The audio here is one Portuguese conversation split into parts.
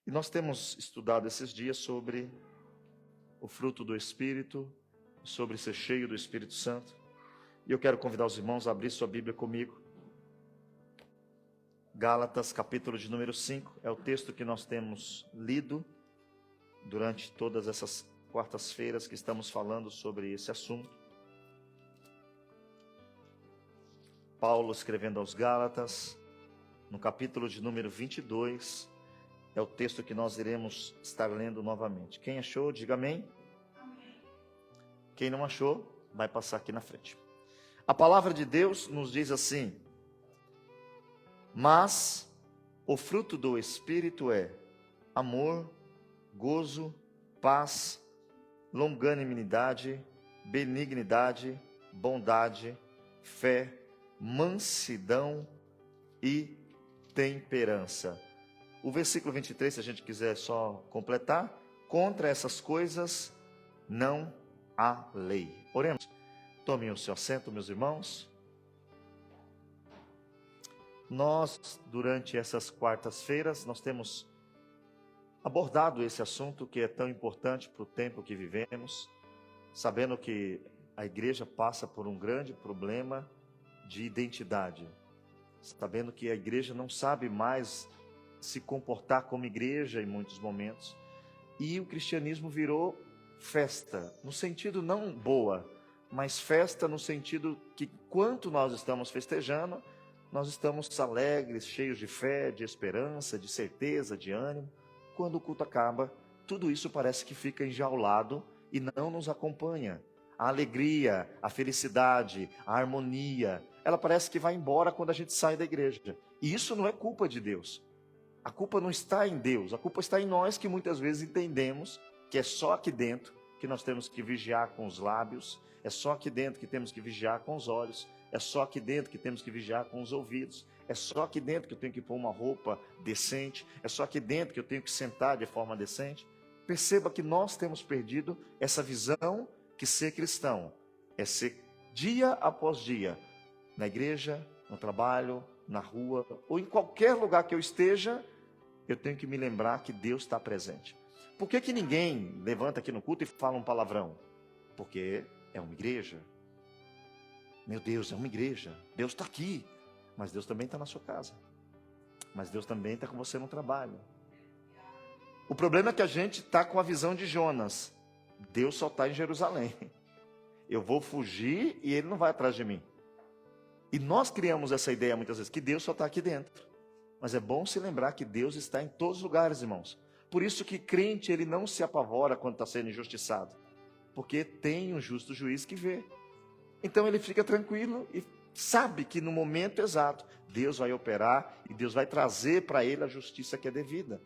E nós temos estudado esses dias sobre o fruto do Espírito, sobre ser cheio do Espírito Santo. E eu quero convidar os irmãos a abrir sua Bíblia comigo. Gálatas, capítulo de número 5, é o texto que nós temos lido durante todas essas quartas-feiras que estamos falando sobre esse assunto. Paulo escrevendo aos Gálatas, no capítulo de número 22, é o texto que nós iremos estar lendo novamente. Quem achou, diga amém. Amém. Quem não achou, vai passar aqui na frente. A palavra de Deus nos diz assim: mas o fruto do Espírito é amor, gozo, paz, longanimidade, benignidade, bondade, fé, mansidão e temperança. O versículo 23, se a gente quiser só completar: contra essas coisas não há lei. Oremos. Tomem o seu assento, meus irmãos. Nós, durante essas quartas-feiras, nós temos abordado esse assunto que é tão importante para o tempo que vivemos, sabendo que a igreja passa por um grande problema de identidade, sabendo que a igreja não sabe mais se comportar como igreja em muitos momentos, e o cristianismo virou festa, no sentido não boa, mas festa no sentido que, enquanto nós estamos festejando, nós estamos alegres, cheios de fé, de esperança, de certeza, de ânimo. Quando o culto acaba, tudo isso parece que fica enjaulado e não nos acompanha. A alegria, a felicidade, a harmonia, ela parece que vai embora quando a gente sai da igreja. E isso não é culpa de Deus. A culpa não está em Deus, a culpa está em nós, que muitas vezes entendemos que é só aqui dentro que nós temos que vigiar com os lábios, é só aqui dentro que temos que vigiar com os olhos, é só aqui dentro que temos que vigiar com os ouvidos, é só aqui dentro que eu tenho que pôr uma roupa decente, é só aqui dentro que eu tenho que sentar de forma decente. Perceba que nós temos perdido essa visão que ser cristão é ser dia após dia, na igreja, no trabalho, na rua, ou em qualquer lugar que eu esteja, eu tenho que me lembrar que Deus está presente. Por que ninguém levanta aqui no culto e fala um palavrão? Porque é uma igreja. Meu Deus, é uma igreja. Deus está aqui, mas Deus também está na sua casa. Mas Deus também está com você no trabalho. O problema é que a gente está com a visão de Jonas. Deus só está em Jerusalém. Eu vou fugir e Ele não vai atrás de mim. E nós criamos essa ideia muitas vezes, que Deus só está aqui dentro. Mas é bom se lembrar que Deus está em todos os lugares, irmãos. Por isso que crente, ele não se apavora quando está sendo injustiçado. Porque tem um justo juiz que vê. Então ele fica tranquilo e sabe que no momento exato, Deus vai operar e Deus vai trazer para ele a justiça que é devida.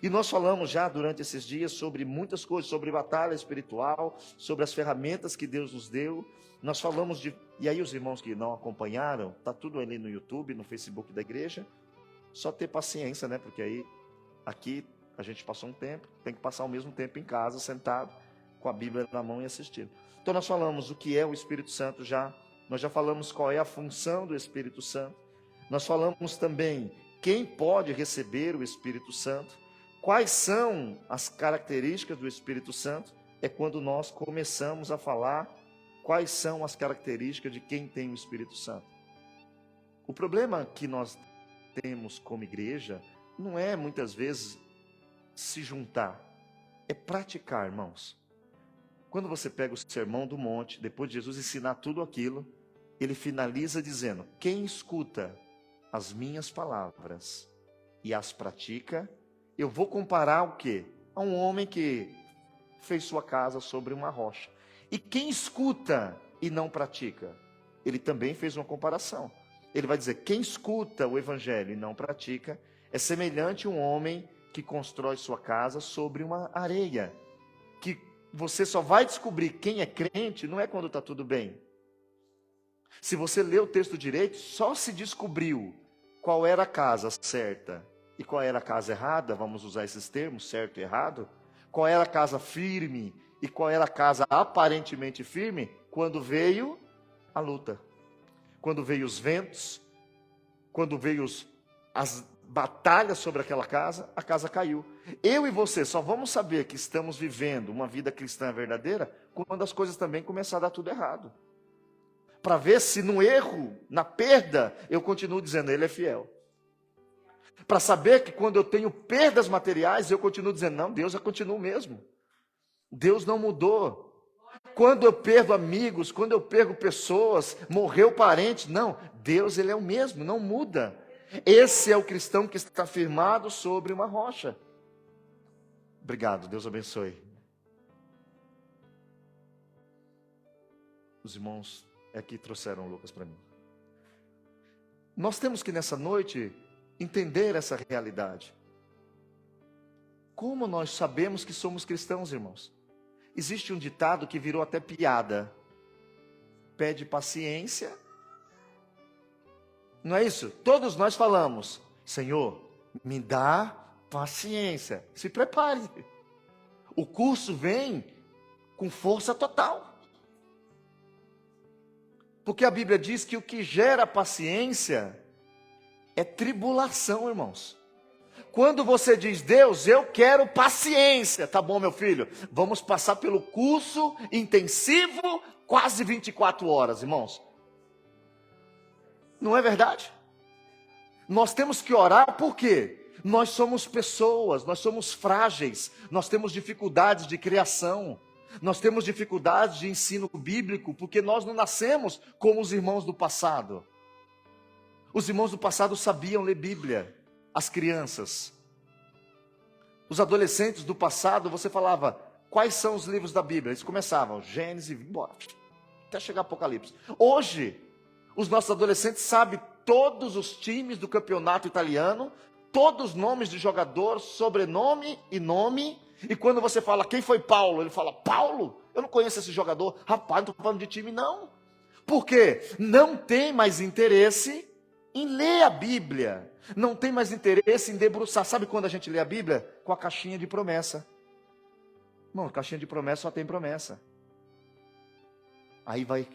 E nós falamos já durante esses dias sobre muitas coisas, sobre batalha espiritual, sobre as ferramentas que Deus nos deu. Nós falamos de... E aí os irmãos que não acompanharam, está tudo ali no YouTube, no Facebook da igreja. Só ter paciência, né? Porque aí, aqui, a gente passou um tempo, tem que passar o mesmo tempo em casa, sentado, com a Bíblia na mão e assistindo. Então nós falamos o que é o Espírito Santo já. Nós já falamos qual é a função do Espírito Santo. Nós falamos também quem pode receber o Espírito Santo. Quais são as características do Espírito Santo? É quando nós começamos a falar quais são as características de quem tem o Espírito Santo. O problema que nós temos como igreja não é muitas vezes se juntar, é praticar, irmãos. Quando você pega o sermão do monte, depois de Jesus ensinar tudo aquilo, ele finaliza dizendo: quem escuta as minhas palavras e as pratica, eu vou comparar o quê? A um homem que fez sua casa sobre uma rocha. E quem escuta e não pratica, ele também fez uma comparação. Ele vai dizer: quem escuta o evangelho e não pratica, é semelhante a um homem que constrói sua casa sobre uma areia. Que você só vai descobrir quem é crente não é quando está tudo bem. Se você ler o texto direito, só se descobriu qual era a casa certa e qual era a casa errada, vamos usar esses termos, certo e errado, qual era a casa firme e qual era a casa aparentemente firme, quando veio a luta, quando veio os ventos, quando veio as batalha sobre aquela casa, a casa caiu. Eu e você só vamos saber que estamos vivendo uma vida cristã verdadeira quando as coisas também começarem a dar tudo errado. Para ver se no erro, na perda, eu continuo dizendo, ele é fiel. Para saber que quando eu tenho perdas materiais, eu continuo dizendo, não, Deus continua o mesmo. Deus não mudou. Quando eu perdo amigos, quando eu perco pessoas, morreu parente, não, Deus ele é o mesmo, não muda. Esse é o cristão que está firmado sobre uma rocha. Obrigado, Deus abençoe. Os irmãos aqui trouxeram o Lucas para mim. Nós temos que nessa noite entender essa realidade. Como nós sabemos que somos cristãos, irmãos? Existe um ditado que virou até piada. Pede paciência. Não é isso? Todos nós falamos, Senhor, me dá paciência. Se prepare. O curso vem com força total. Porque a Bíblia diz que o que gera paciência é tribulação, irmãos. Quando você diz, Deus, eu quero paciência. Tá bom, meu filho, vamos passar pelo curso intensivo, quase 24 horas, irmãos. Não é verdade? Nós temos que orar, por quê? Nós somos pessoas, nós somos frágeis, nós temos dificuldades de criação, nós temos dificuldades de ensino bíblico, porque nós não nascemos como os irmãos do passado. Os irmãos do passado sabiam ler Bíblia, as crianças. Os adolescentes do passado, você falava, quais são os livros da Bíblia? Eles começavam, Gênesis, embora, até chegar Apocalipse. Hoje, os nossos adolescentes sabem todos os times do campeonato italiano, todos os nomes de jogador, sobrenome e nome. E quando você fala, quem foi Paulo? Ele fala, Paulo? Eu não conheço esse jogador. Rapaz, não estou falando de time, não. Por quê? Não tem mais interesse em ler a Bíblia. Não tem mais interesse em debruçar. Sabe quando a gente lê a Bíblia? Com a caixinha de promessa. Irmão, caixinha de promessa só tem promessa. Aí vai,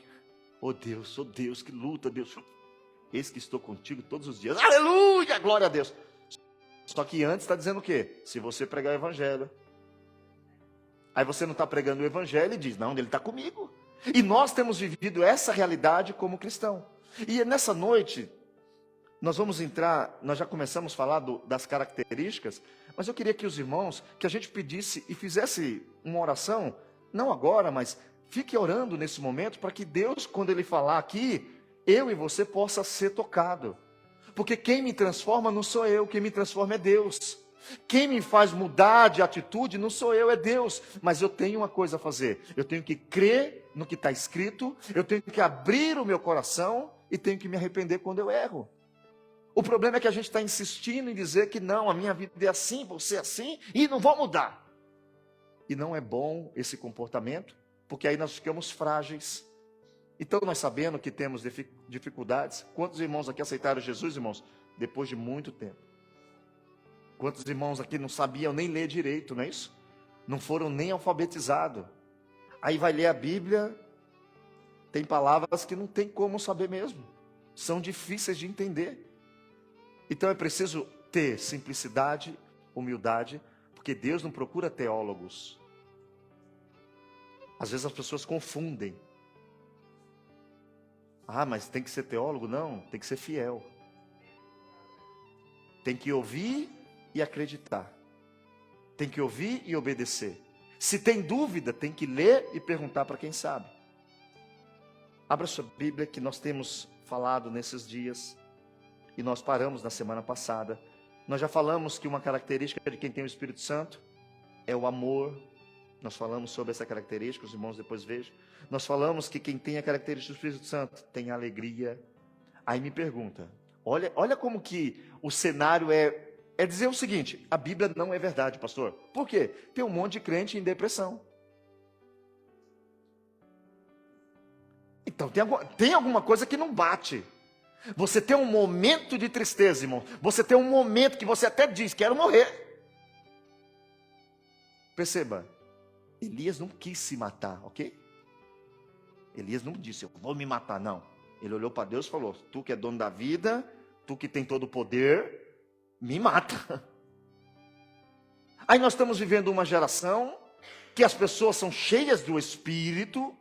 oh Deus que luta, Deus. Eis que estou contigo todos os dias. Aleluia, glória a Deus. Só que antes está dizendo o quê? Se você pregar o evangelho. Aí você não está pregando o evangelho e diz, não, ele está comigo. E nós temos vivido essa realidade como cristão. E nessa noite, nós vamos entrar, nós já começamos a falar das características, mas eu queria que os irmãos, que a gente pedisse e fizesse uma oração, não agora, mas fique orando nesse momento, para que Deus, quando Ele falar aqui, eu e você possa ser tocado. Porque quem me transforma não sou eu, quem me transforma é Deus. Quem me faz mudar de atitude não sou eu, é Deus. Mas eu tenho uma coisa a fazer, eu tenho que crer no que está escrito, eu tenho que abrir o meu coração e tenho que me arrepender quando eu erro. O problema é que a gente está insistindo em dizer que não, a minha vida é assim, você é assim, e não vou mudar. E não é bom esse comportamento, porque aí nós ficamos frágeis. Então nós sabendo que temos dificuldades. Quantos irmãos aqui aceitaram Jesus, irmãos? Depois de muito tempo. Quantos irmãos aqui não sabiam nem ler direito, não é isso? Não foram nem alfabetizados. Aí vai ler a Bíblia, tem palavras que não tem como saber mesmo. São difíceis de entender. Então é preciso ter simplicidade, humildade, porque Deus não procura teólogos. Às vezes as pessoas confundem. Ah, mas tem que ser teólogo? Não, tem que ser fiel. Tem que ouvir e acreditar. Tem que ouvir e obedecer. Se tem dúvida, tem que ler e perguntar para quem sabe. Abra sua Bíblia, que nós temos falado nesses dias. E nós paramos na semana passada. Nós já falamos que uma característica de quem tem o Espírito Santo é o amor. Nós falamos sobre essa característica, os irmãos depois vejam. Nós falamos que quem tem a característica do Espírito Santo tem alegria. Aí me pergunta, olha como que o cenário é dizer o seguinte, a Bíblia não é verdade, pastor. Por quê? Tem um monte de crente em depressão. Então tem alguma coisa que não bate. Você tem um momento de tristeza, irmão. Você tem um momento que você até diz, quero morrer. Perceba, Elias não quis se matar, ok? Elias não disse, eu vou me matar, não. Ele olhou para Deus e falou, tu que é dono da vida, tu que tem todo o poder, me mata. Aí nós estamos vivendo uma geração que as pessoas são cheias do Espírito,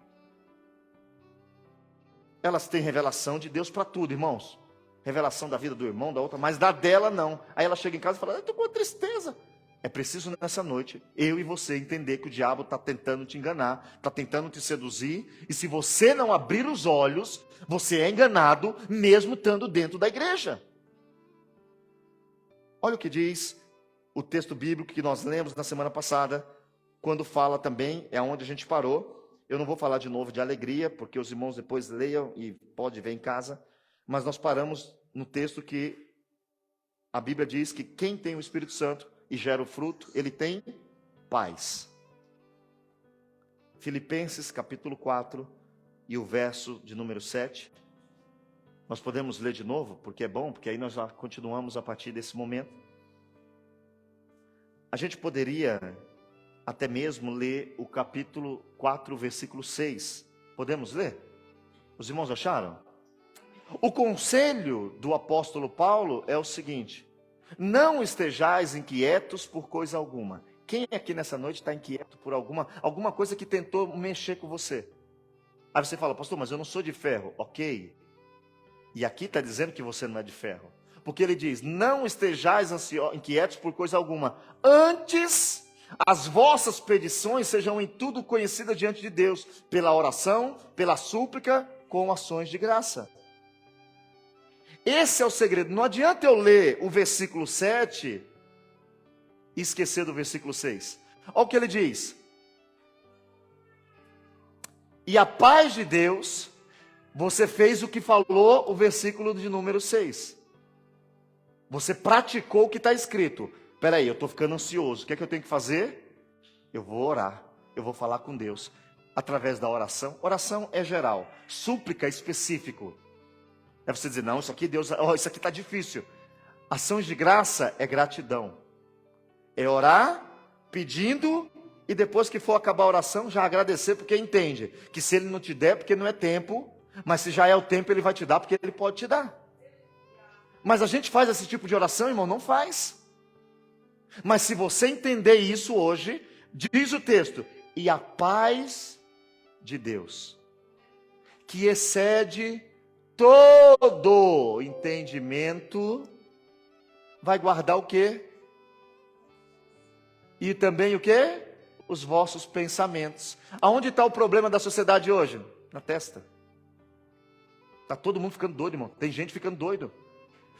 elas têm revelação de Deus para tudo, irmãos. Revelação da vida do irmão, da outra, mas da dela não. Aí ela chega em casa e fala, eu estou com tristeza. É preciso nessa noite, eu e você entender que o diabo está tentando te enganar, está tentando te seduzir, e se você não abrir os olhos, você é enganado, mesmo estando dentro da igreja. Olha o que diz o texto bíblico que nós lemos na semana passada, quando fala também, é onde a gente parou. Eu não vou falar de novo de alegria, porque os irmãos depois leiam e pode ver em casa, mas nós paramos no texto que a Bíblia diz que quem tem o Espírito Santo e gera o fruto, ele tem paz. Filipenses capítulo 4 e o verso de número 7. Nós podemos ler de novo, porque é bom, porque aí nós já continuamos a partir desse momento. A gente poderia até mesmo ler o capítulo 4, versículo 6. Podemos ler? Os irmãos acharam? O conselho do apóstolo Paulo é o seguinte: não estejais inquietos por coisa alguma. Quem aqui nessa noite está inquieto por alguma coisa que tentou mexer com você? Aí você fala, pastor, mas eu não sou de ferro. Ok. E aqui está dizendo que você não é de ferro. Porque ele diz, não estejais inquietos por coisa alguma. Antes, as vossas petições sejam em tudo conhecidas diante de Deus, pela oração, pela súplica, com ações de graça. Esse é o segredo. Não adianta eu ler o versículo 7 e esquecer do versículo 6. Olha o que ele diz. E a paz de Deus, você fez o que falou o versículo de número 6. Você praticou o que está escrito. Espera aí, eu estou ficando ansioso. O que é que eu tenho que fazer? Eu vou orar. Eu vou falar com Deus. Através da oração. Oração é geral. Súplica é específico. É você dizer, não, isso aqui Deus, isso aqui está difícil. Ações de graça é gratidão. É orar, pedindo, e depois que for acabar a oração, já agradecer, porque entende que se ele não te der, porque não é tempo, mas se já é o tempo, ele vai te dar, porque ele pode te dar. Mas a gente faz esse tipo de oração, irmão? Não faz. Mas se você entender isso hoje, diz o texto, e a paz de Deus, que excede todo entendimento, vai guardar o quê? E também o quê? Os vossos pensamentos. Aonde está o problema da sociedade hoje? Na testa. Está todo mundo ficando doido, irmão. Tem gente ficando doido.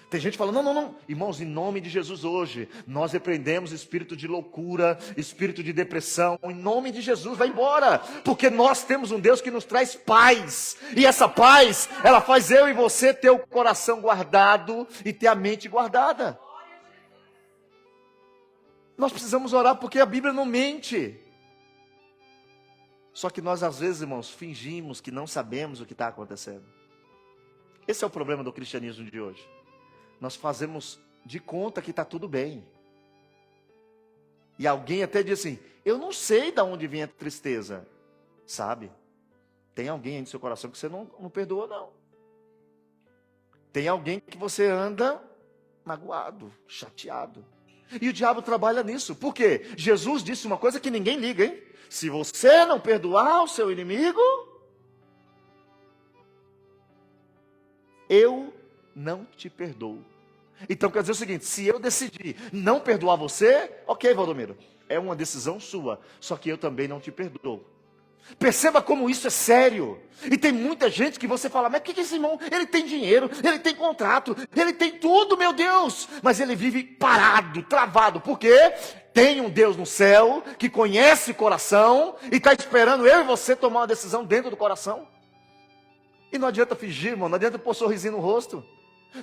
Tem gente falando, não. Irmãos, em nome de Jesus hoje, nós repreendemos espírito de loucura, espírito de depressão. Em nome de Jesus, vai embora. Porque nós temos um Deus que nos traz paz. E essa paz, ela faz eu e você ter o coração guardado e ter a mente guardada. Nós precisamos orar porque a Bíblia não mente. Só que nós às vezes, irmãos, fingimos que não sabemos o que está acontecendo. Esse é o problema do cristianismo de hoje. Nós fazemos de conta que está tudo bem. E alguém até diz assim, eu não sei de onde vem a tristeza. Sabe? Tem alguém aí no seu coração que você não perdoa, não. Tem alguém que você anda magoado, chateado. E o diabo trabalha nisso. Por quê? Jesus disse uma coisa que ninguém liga, hein? Se você não perdoar o seu inimigo, eu não te perdoo. Então quer dizer o seguinte, se eu decidir não perdoar você, ok, Valdomiro, é uma decisão sua, só que eu também não te perdoo. Perceba como isso é sério. E tem muita gente que você fala, mas o que esse irmão, ele tem dinheiro, ele tem contrato, ele tem tudo, meu Deus, mas ele vive parado, travado, por quê? Tem um Deus no céu, que conhece o coração, e está esperando eu e você tomar uma decisão dentro do coração. E não adianta fingir, irmão, não adianta pôr um sorrisinho no rosto.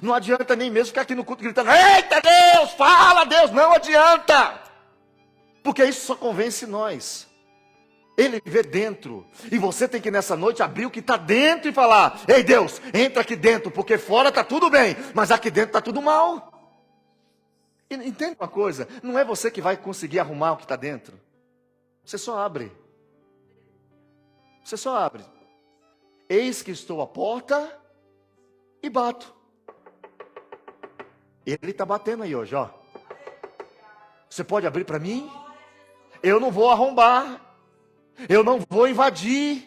Não adianta nem mesmo ficar aqui no culto gritando, eita Deus, fala Deus, não adianta. Porque isso só convence nós. Ele vê dentro. E você tem que nessa noite abrir o que está dentro e falar, ei Deus, entra aqui dentro, porque fora está tudo bem, mas aqui dentro está tudo mal. E entende uma coisa, não é você que vai conseguir arrumar o que está dentro. Você só abre. Você só abre. Eis que estou à porta e bato. Ele está batendo aí hoje, ó. Você pode abrir para mim? Eu não vou arrombar. Eu não vou invadir.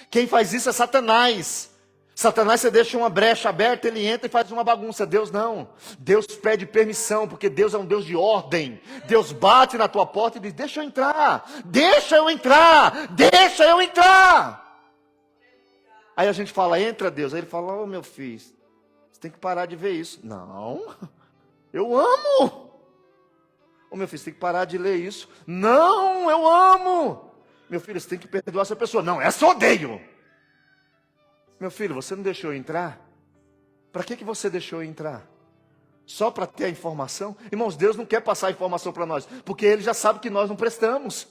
Quem faz isso é Satanás. Satanás, você deixa uma brecha aberta, ele entra e faz uma bagunça. Deus não. Deus pede permissão, porque Deus é um Deus de ordem. Deus bate na tua porta e diz: deixa eu entrar, deixa eu entrar, deixa eu entrar. Aí a gente fala: entra, Deus. Aí ele fala: ô meu filho, você tem que parar de ver isso. Não, eu amo. Ô meu filho, você tem que parar de ler isso. Não, eu amo. Meu filho, você tem que perdoar essa pessoa. Não, essa eu odeio. Meu filho, você não deixou eu entrar? Para que você deixou eu entrar? Só para ter a informação? Irmãos, Deus não quer passar a informação para nós, porque Ele já sabe que nós não prestamos.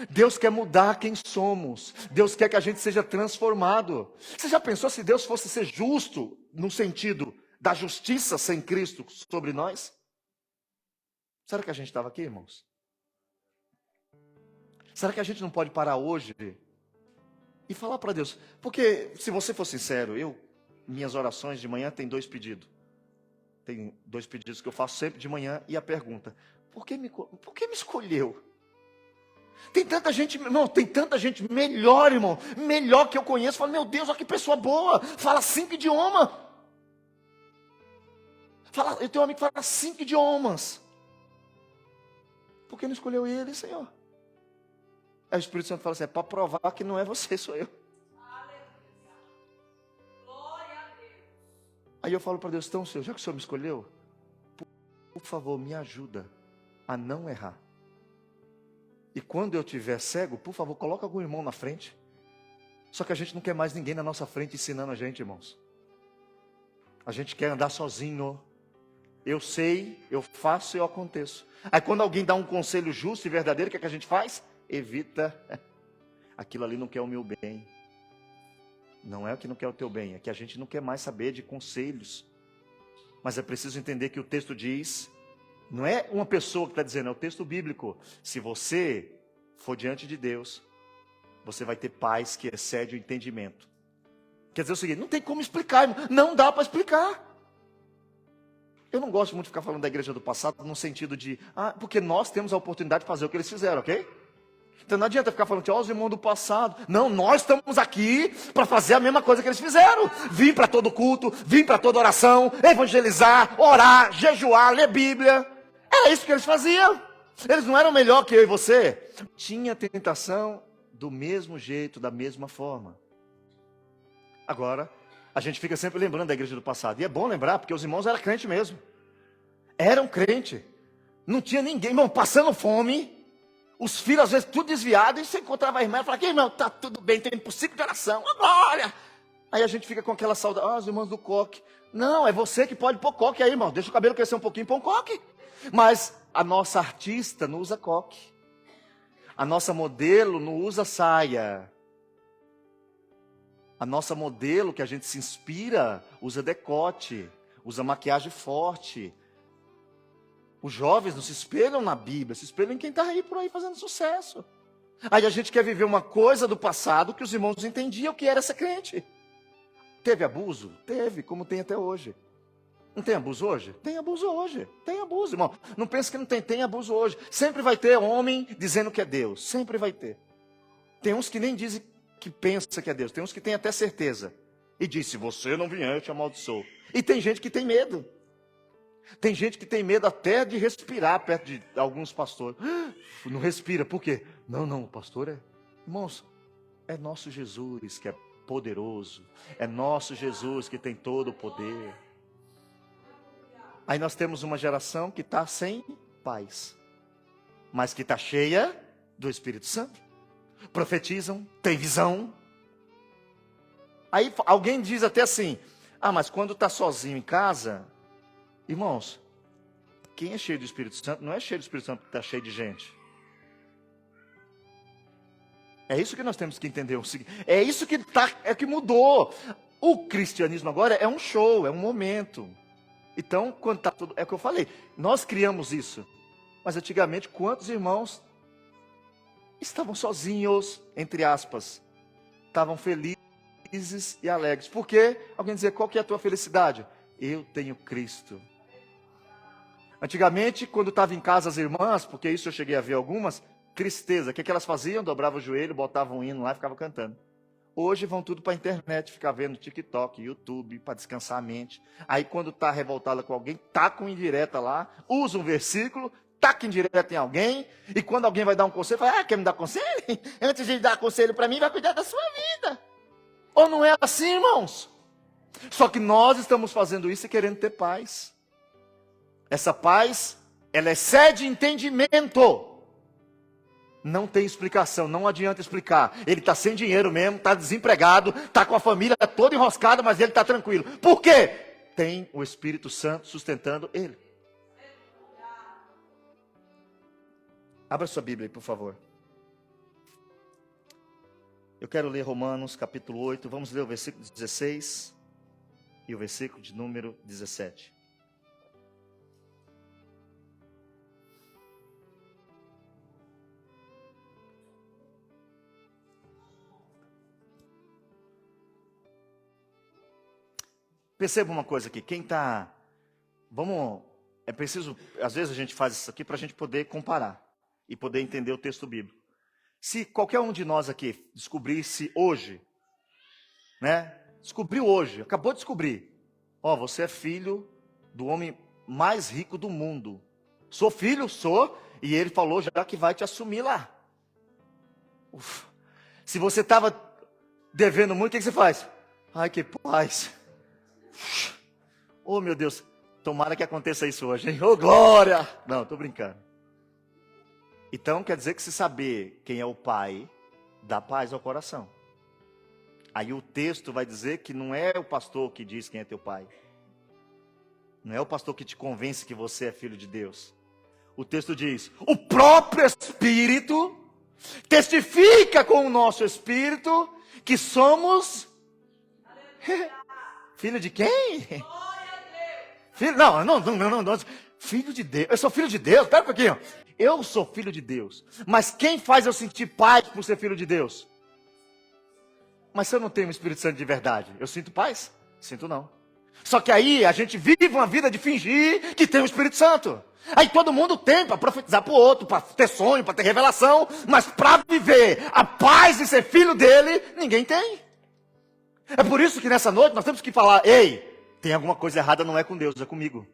Deus quer mudar quem somos. Deus quer que a gente seja transformado. Você já pensou se Deus fosse ser justo, no sentido da justiça sem Cristo sobre nós? Será que a gente estava aqui, irmãos? Será que a gente não pode parar hoje e falar para Deus? Porque, se você for sincero, minhas orações de manhã tem 2 pedidos. Tem 2 pedidos que eu faço sempre de manhã, e a pergunta: por que me escolheu? Tem tanta gente, irmão, tem tanta gente melhor, irmão, melhor que eu conheço. Fala: meu Deus, olha que pessoa boa, fala 5 idiomas. Eu tenho um amigo que fala 5 idiomas. Por que não escolheu ele, Senhor? Aí o Espírito Santo fala assim: é para provar que não é você, sou eu. Aí eu falo para Deus: então, Senhor, já que o Senhor me escolheu, por favor, me ajuda a não errar. E quando eu estiver cego, por favor, coloca algum irmão na frente. Só que a gente não quer mais ninguém na nossa frente ensinando a gente, irmãos. A gente quer andar sozinho. Eu sei, eu faço e eu aconteço. Aí quando alguém dá um conselho justo e verdadeiro, o que é que a gente faz? Evita. Aquilo ali não quer o meu bem. Não é o que não quer o teu bem, é que a gente não quer mais saber de conselhos. Mas é preciso entender que o texto diz, não é uma pessoa que está dizendo, é o texto bíblico. Se você for diante de Deus, você vai ter paz que excede o entendimento. Quer dizer o seguinte: não tem como explicar, irmão. Não dá para explicar. Eu não gosto muito de ficar falando da igreja do passado no sentido de, porque nós temos a oportunidade de fazer o que eles fizeram, ok? Então não adianta ficar falando, os irmãos do passado. Não, nós estamos aqui para fazer a mesma coisa que eles fizeram. Vim para todo culto, vim para toda oração, evangelizar, orar, jejuar, ler Bíblia. Era isso que eles faziam. Eles não eram melhor que eu e você. Tinha tentação do mesmo jeito, da mesma forma. Agora, a gente fica sempre lembrando da igreja do passado. E é bom lembrar, porque os irmãos eram crentes mesmo. Eram crente. Não tinha ninguém, irmão, passando fome. Os filhos, às vezes, tudo desviado. E você encontrava a irmã e falava: irmão, tá tudo bem, tem por 5 de oração. Agora! Aí a gente fica com aquela saudade. Os irmãos do coque. Não, é você que pode pôr coque aí, irmão. Deixa o cabelo crescer um pouquinho, põe um coque. Mas a nossa artista não usa coque. A nossa modelo não usa saia. A nossa modelo, que a gente se inspira, usa decote, usa maquiagem forte. Os jovens não se espelham na Bíblia, se espelham em quem está aí por aí fazendo sucesso. Aí a gente quer viver uma coisa do passado que os irmãos entendiam que era ser crente. Teve abuso? Teve, como tem até hoje. Não tem abuso hoje? Tem abuso hoje. Tem abuso, irmão. Não pense que não tem, tem abuso hoje. Sempre vai ter homem dizendo que é Deus. Sempre vai ter. Tem uns que nem dizem que pensa que é Deus. Tem uns que tem até certeza. E diz: se você não vier, eu te amaldiçoo. E tem gente que tem medo. Tem gente que tem medo até de respirar perto de alguns pastores. Não respira, por quê? Não, o pastor é... Irmãos, é nosso Jesus que é poderoso. É nosso Jesus que tem todo o poder. Aí nós temos uma geração que está sem paz, mas que está cheia do Espírito Santo. Profetizam, tem visão. Aí alguém diz até assim: mas quando está sozinho em casa... Irmãos, quem é cheio do Espírito Santo não é cheio do Espírito Santo porque está cheio de gente. É isso que nós temos que entender. É isso que que mudou. O cristianismo agora é um show, é um momento. Então, quando está tudo... É o que eu falei. Nós criamos isso. Mas antigamente, quantos irmãos estavam sozinhos, entre aspas, estavam felizes e alegres? Por quê? Alguém dizia: qual que é a tua felicidade? Eu tenho Cristo. Antigamente, quando estava em casa as irmãs, porque isso eu cheguei a ver algumas, tristeza. O que elas faziam? Dobravam o joelho, botavam um hino lá e ficavam cantando. Hoje vão tudo para a internet, ficar vendo TikTok, YouTube, para descansar a mente. Aí quando está revoltada com alguém, taca uma indireta lá, usa um versículo, taca indireta em alguém, e quando alguém vai dar um conselho, fala, quer me dar conselho? Antes de dar conselho para mim, vai cuidar da sua vida. Ou não é assim, irmãos? Só que nós estamos fazendo isso e querendo ter paz. Essa paz, ela excede entendimento. Não tem explicação, não adianta explicar. Ele está sem dinheiro mesmo, está desempregado, está com a família toda enroscada, mas ele está tranquilo. Por quê? Tem o Espírito Santo sustentando ele. Abra sua Bíblia aí, por favor. Eu quero ler Romanos capítulo 8, vamos ler o versículo 16 e o versículo de número 17. Perceba uma coisa aqui, é preciso, às vezes a gente faz isso aqui para a gente poder comparar e poder entender o texto bíblico. Se qualquer um de nós aqui descobrisse hoje, descobriu hoje, acabou de descobrir, você é filho do homem mais rico do mundo. Sou filho, sou, e ele falou já que vai te assumir lá. Se você estava devendo muito, o que você faz? Ai, que paz. Oh, meu Deus, tomara que aconteça isso hoje, hein? Oh, glória! Não, estou brincando. Então, quer dizer que se saber quem é o Pai, dá paz ao coração. Aí o texto vai dizer que não é o pastor que diz quem é teu pai. Não é o pastor que te convence que você é filho de Deus. O texto diz, o próprio Espírito testifica com o nosso Espírito que somos... Filho de quem? Filho, não. Filho de Deus. Eu sou filho de Deus. Pera um pouquinho. Eu sou filho de Deus. Mas quem faz eu sentir paz por ser filho de Deus? Mas se eu não tenho o Espírito Santo de verdade, eu sinto paz? Sinto não. Só que aí a gente vive uma vida de fingir que tem o Espírito Santo. Aí todo mundo tem para profetizar para o outro, para ter sonho, para ter revelação. Mas para viver a paz de ser filho dele, ninguém tem. É por isso que nessa noite nós temos que falar, ei, tem alguma coisa errada, não é com Deus, é comigo.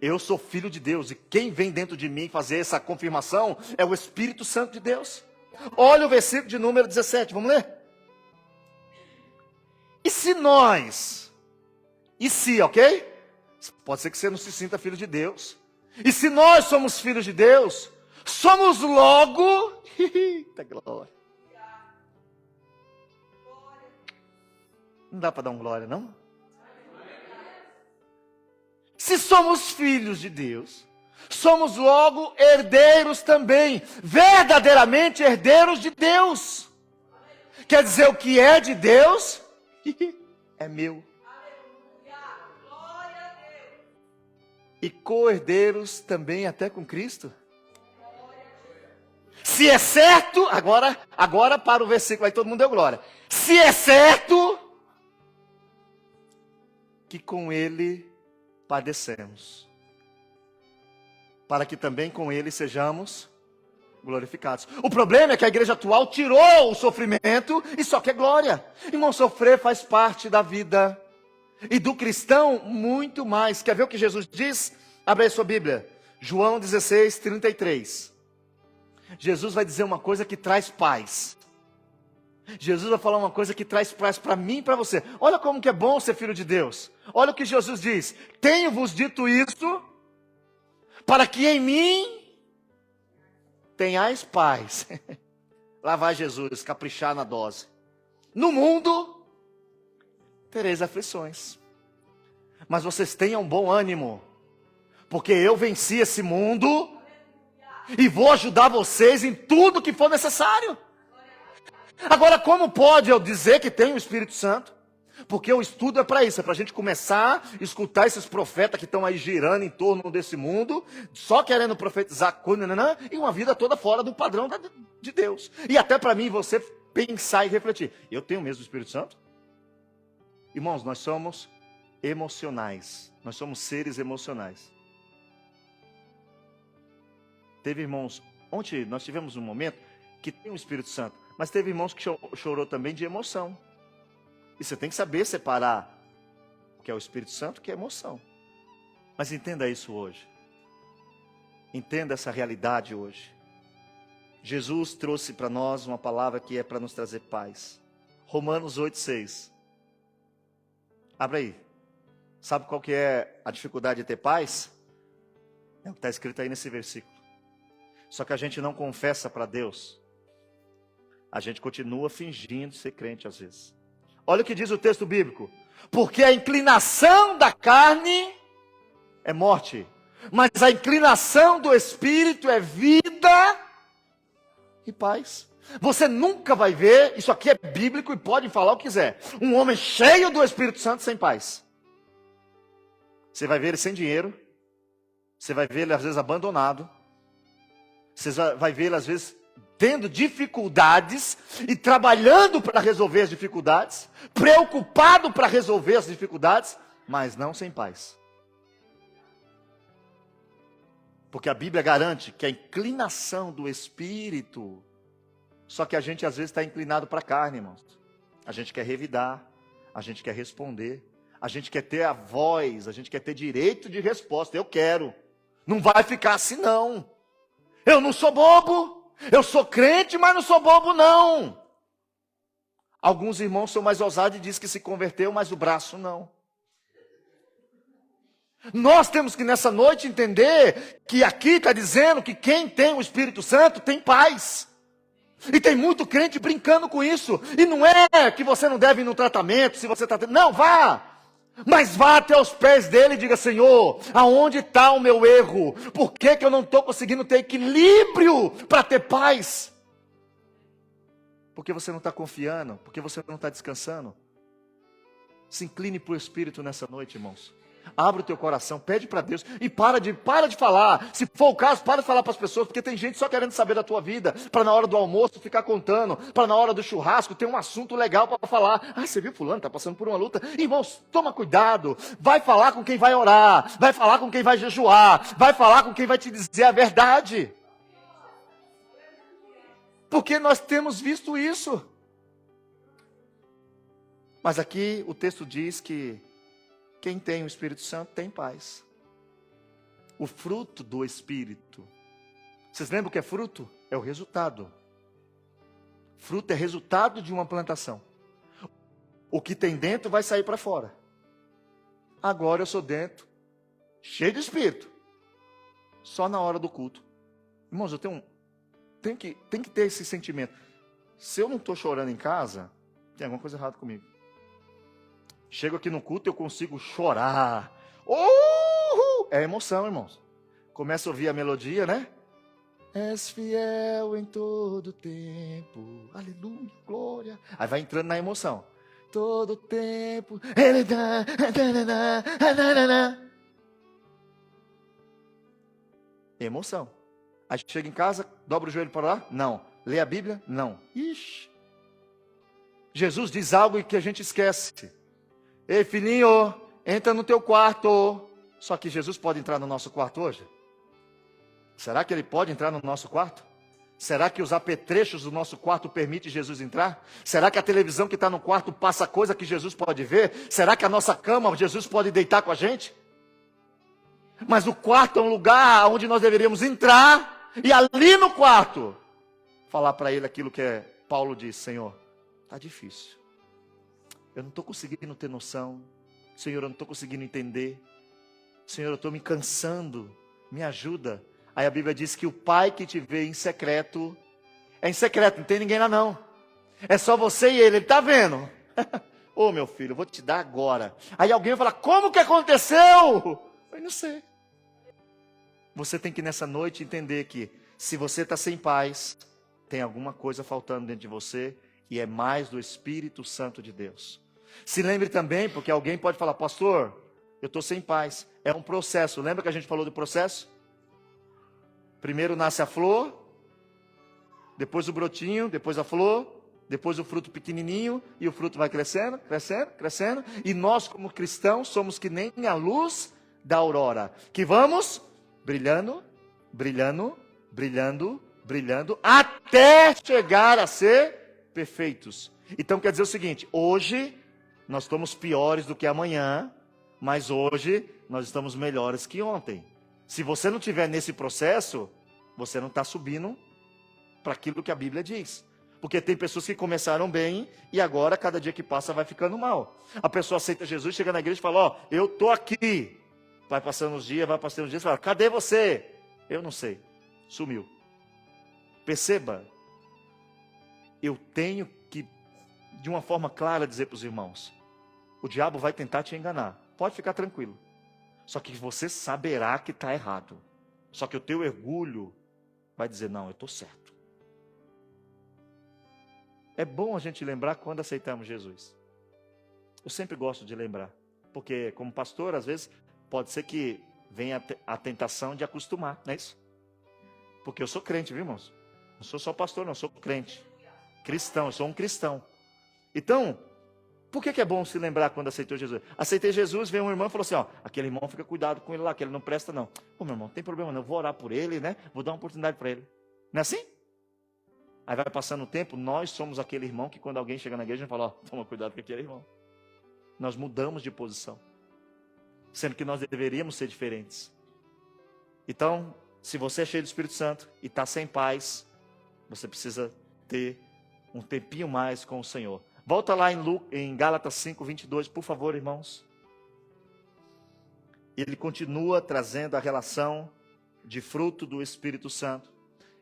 Eu sou filho de Deus e quem vem dentro de mim fazer essa confirmação é o Espírito Santo de Deus. Olha o versículo de número 17, vamos ler? Ok? Pode ser que você não se sinta filho de Deus. E se nós somos filhos de Deus, somos logo... Eita glória. Não dá para dar um glória, não? Se somos filhos de Deus, somos logo herdeiros também, verdadeiramente herdeiros de Deus. Quer dizer, o que é de Deus, é meu. E co-herdeiros também até com Cristo. Se é certo, agora para o versículo, aí todo mundo deu glória. Se é certo... que com ele padecemos, para que também com ele sejamos glorificados. O problema é que a igreja atual tirou o sofrimento e só quer glória. Irmão, sofrer faz parte da vida. E do cristão, muito mais. Quer ver o que Jesus diz? Abre aí sua Bíblia. João 16, 33. Jesus vai dizer uma coisa que traz paz. Jesus vai falar uma coisa que traz paz para mim e para você. Olha como que é bom ser filho de Deus. Olha o que Jesus diz. Tenho-vos dito isto, para que em mim tenhais paz. Lá vai Jesus, caprichar na dose. No mundo, tereis aflições. Mas vocês tenham bom ânimo, porque eu venci esse mundo e vou ajudar vocês em tudo que for necessário. Agora, como pode eu dizer que tenho o Espírito Santo? Porque o estudo é para isso, é para a gente começar a escutar esses profetas que estão aí girando em torno desse mundo, só querendo profetizar coisa, e uma vida toda fora do padrão de Deus. E até para mim você pensar e refletir, eu tenho mesmo o Espírito Santo? Irmãos, nós somos emocionais. Nós somos seres emocionais. Teve irmãos, ontem nós tivemos um momento que tem o Espírito Santo, mas teve irmãos que chorou também de emoção. E você tem que saber separar o que é o Espírito Santo, o que é emoção. Mas entenda isso hoje. Entenda essa realidade hoje. Jesus trouxe para nós uma palavra que é para nos trazer paz. Romanos 8,6. Abra aí. Sabe qual que é a dificuldade de ter paz? É o que está escrito aí nesse versículo. Só que a gente não confessa para Deus. A gente continua fingindo ser crente às vezes. Olha o que diz o texto bíblico. Porque a inclinação da carne é morte, mas a inclinação do Espírito é vida e paz. Você nunca vai ver, isso aqui é bíblico e pode falar o que quiser, um homem cheio do Espírito Santo sem paz. Você vai ver ele sem dinheiro, você vai ver ele às vezes abandonado, você vai ver ele às vezes tendo dificuldades e trabalhando para resolver as dificuldades, preocupado para resolver as dificuldades, mas não sem paz. Porque a Bíblia garante que a inclinação do Espírito, só que a gente às vezes está inclinado para a carne, irmãos. A gente quer revidar, a gente quer responder, a gente quer ter a voz, a gente quer ter direito de resposta. Eu quero. Não vai ficar assim não. Eu não sou bobo. Eu sou crente, mas não sou bobo não. Alguns irmãos são mais ousados e dizem que se converteu, mas o braço não. Nós temos que nessa noite entender que aqui está dizendo que quem tem o Espírito Santo tem paz. E tem muito crente brincando com isso. E não é que você não deve ir no tratamento, se você está... Não, vá. Mas vá até os pés dele e diga, Senhor, aonde está o meu erro? Por que eu não estou conseguindo ter equilíbrio para ter paz? Porque você não está confiando, porque você não está descansando. Se incline para o Espírito nessa noite, irmãos. Abra o teu coração, pede para Deus e para de falar. Se for o caso, para de falar para as pessoas, porque tem gente só querendo saber da tua vida, para na hora do almoço ficar contando, para na hora do churrasco ter um assunto legal para falar. Ah, você viu fulano, está passando por uma luta. Irmãos, toma cuidado, vai falar com quem vai orar, vai falar com quem vai jejuar, vai falar com quem vai te dizer a verdade. Porque nós temos visto isso. Mas aqui o texto diz que quem tem o Espírito Santo tem paz. O fruto do Espírito. Vocês lembram o que é fruto? É o resultado. Fruto é resultado de uma plantação. O que tem dentro vai sair para fora. Agora eu sou dentro, cheio de Espírito. Só na hora do culto. Irmãos, eu tenho que ter esse sentimento. Se eu não estou chorando em casa, tem alguma coisa errada comigo. Chego aqui no culto, eu consigo chorar. É emoção, irmãos. Começa a ouvir a melodia, né? És fiel em todo tempo. Aleluia, glória. Aí vai entrando na emoção. Todo tempo. Emoção. Aí chega em casa, dobra o joelho para lá? Não. Lê a Bíblia? Não. Ixi. Jesus diz algo que a gente esquece. Ei, filhinho, entra no teu quarto. Só que Jesus pode entrar no nosso quarto hoje? Será que ele pode entrar no nosso quarto? Será que os apetrechos do nosso quarto permitem Jesus entrar? Será que a televisão que está no quarto passa coisa que Jesus pode ver? Será que a nossa cama, Jesus pode deitar com a gente? Mas o quarto é um lugar onde nós deveríamos entrar e ali no quarto falar para ele aquilo que Paulo diz: Senhor, está difícil. Eu não estou conseguindo ter noção. Senhor, eu não estou conseguindo entender. Senhor, eu estou me cansando. Me ajuda. Aí a Bíblia diz que o Pai que te vê em secreto, é em secreto, não tem ninguém lá não. É só você e ele está vendo. Ô meu filho, eu vou te dar agora. Aí alguém vai falar, como que aconteceu? Eu não sei. Você tem que nessa noite entender que se você está sem paz, tem alguma coisa faltando dentro de você. E é mais do Espírito Santo de Deus. Se lembre também, porque alguém pode falar, pastor, eu estou sem paz. É um processo. Lembra que a gente falou do processo? Primeiro nasce a flor, depois o brotinho, depois a flor, depois o fruto pequenininho, e o fruto vai crescendo, crescendo, crescendo. E nós, como cristãos, somos que nem a luz da aurora, que vamos brilhando, brilhando, brilhando, brilhando, até chegar a ser perfeitos. Então quer dizer o seguinte, hoje nós estamos piores do que amanhã, mas hoje nós estamos melhores que ontem. Se você não estiver nesse processo, você não está subindo para aquilo que a Bíblia diz. Porque tem pessoas que começaram bem e agora, cada dia que passa, vai ficando mal. A pessoa aceita Jesus, chega na igreja e fala, ó, eu estou aqui. Vai passando os dias, e fala, cadê você? Eu não sei, sumiu. Perceba, eu tenho que, de uma forma clara, dizer para os irmãos, o diabo vai tentar te enganar, pode ficar tranquilo. Só que você saberá que está errado. Só que o teu orgulho vai dizer, não, eu estou certo. É bom a gente lembrar quando aceitamos Jesus. Eu sempre gosto de lembrar. Porque como pastor, às vezes, pode ser que venha a tentação de acostumar, não é isso? Porque eu sou crente, viu, irmãos? Não sou só pastor, não, eu sou crente. Cristão, eu sou um cristão. Então, por que é bom se lembrar quando aceitou Jesus? Aceitei Jesus, veio um irmão e falou assim, ó, aquele irmão fica cuidado com ele lá, que ele não presta não. Ô meu irmão, não tem problema não, eu vou orar por ele, né? Vou dar uma oportunidade para ele. Não é assim? Aí vai passando o tempo, nós somos aquele irmão que quando alguém chega na igreja, a gente fala, ó, toma cuidado com aquele irmão. Nós mudamos de posição. Sendo que nós deveríamos ser diferentes. Então, se você é cheio do Espírito Santo e está sem paz, você precisa ter um tempinho mais com o Senhor. Volta lá em Gálatas 5:22, por favor, irmãos. Ele continua trazendo a relação de fruto do Espírito Santo.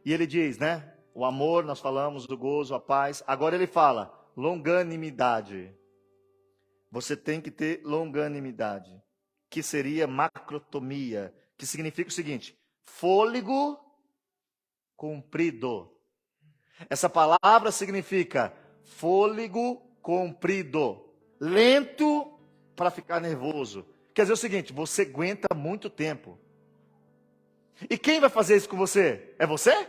E ele diz, né? O amor, nós falamos do gozo, a paz. Agora ele fala, longanimidade. Você tem que ter longanimidade. Que seria macrotomia. Que significa o seguinte, fôlego comprido. Essa palavra significa fôlego comprido, lento para ficar nervoso. Quer dizer o seguinte, você aguenta muito tempo. E quem vai fazer isso com você? É você?